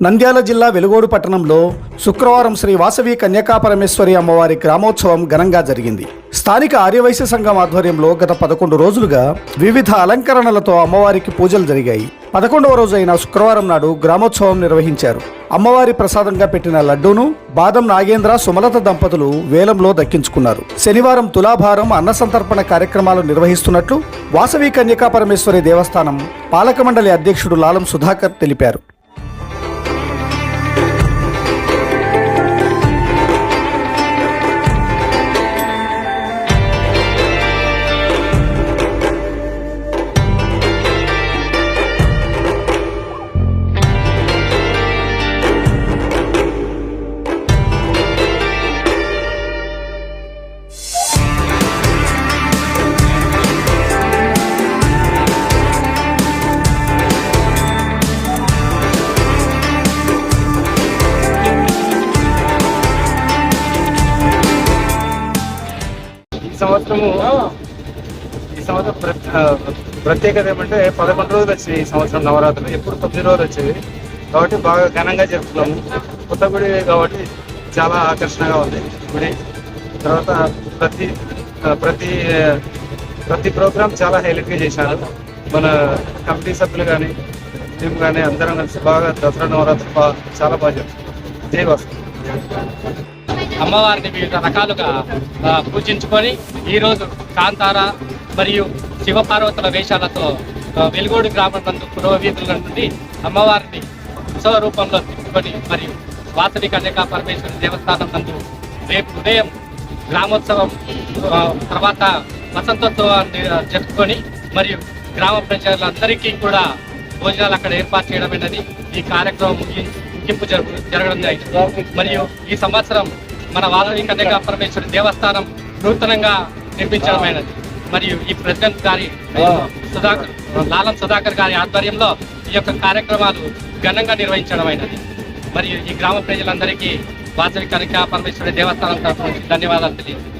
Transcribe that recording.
నంద్యాల జిల్లా వెలుగోడు పట్టణంలో శుక్రవారం శ్రీ వాసవి కన్యకాపరమేశ్వరి అమ్మవారి గ్రామోత్సవం ఘనంగా జరిగింది. స్థానిక ఆర్యవైశ్య సంఘం ఆధ్వర్యంలో గత 11 రోజులుగా వివిధ అలంకరణలతో అమ్మవారికి పూజలు జరిగాయి. 11వ రోజు అయిన శుక్రవారం నాడు గ్రామోత్సవం నిర్వహించారు. అమ్మవారి ప్రసాదంగా పెట్టిన లడ్డూను బాదం నాగేంద్ర సుమలత దంపతులు వేలంలో దక్కించుకున్నారు. శనివారం తులాభారం అన్న సంతర్పణ కార్యక్రమాలు నిర్వహిస్తున్నట్లు వాసవి కన్యకాపరమేశ్వరి దేవస్థానం పాలక మండలి అధ్యక్షుడు లాలం సుధాకర్ తెలిపారు. ఈ సంవత్సరం ప్రత్యేకత ఏమంటే 11 రోజులు వచ్చాయి. ఈ సంవత్సరం నవరాత్రులు ఎప్పుడు 9 రోజులు వచ్చేవి కాబట్టి బాగా ఘనంగా జరుపుకున్నాము. కొత్త గుడి కాబట్టి చాలా ఆకర్షణగా ఉంది గుడి. తర్వాత ప్రతి ప్రోగ్రామ్ చాలా హైలైట్గా చేశారు. మన కమిటీ సభ్యులు కానీ టీం కానీ అందరం కలిసి బాగా దసరా నవరాత్రులు చాలా బాగా జరుపుకున్నాం. జై వాసు. అమ్మవారిని వివిధ రకాలుగా పూజించుకొని ఈరోజు కాంతార మరియు శివపార్వతుల వేషాలతో వెలుగోడు గ్రామం నందు పురోవీధుల నుండి అమ్మవారిని ఉత్సవ రూపంలో తిప్పుకొని మరియు వాసవి కన్యకా పరమేశ్వరి దేవస్థానం నందు రేపు ఉదయం గ్రామోత్సవం తర్వాత వసంతోత్సవాన్ని జరుపుకొని మరియు గ్రామ ప్రజలందరికీ కూడా భోజనాలు అక్కడ ఏర్పాటు చేయడమైనది. ఈ కార్యక్రమం ముగింపు జరగడం జరిగింది. మరియు ఈ సంవత్సరం మన వాసవి కన్యకా పరమేశ్వరి దేవస్థానం నూతనంగా నిర్మించడమైనది. మరియు ఈ ప్రెసిడెంట్ గారి లాలం సుధాకర్ గారి ఆధ్వర్యంలో ఈ యొక్క కార్యక్రమాలు ఘనంగా నిర్వహించడమైనది. మరియు ఈ గ్రామ ప్రజలందరికీ వాసవి కన్యకా పరమేశ్వరి దేవస్థానం తరఫు నుంచి ధన్యవాదాలు తెలియజేస్తున్నాను.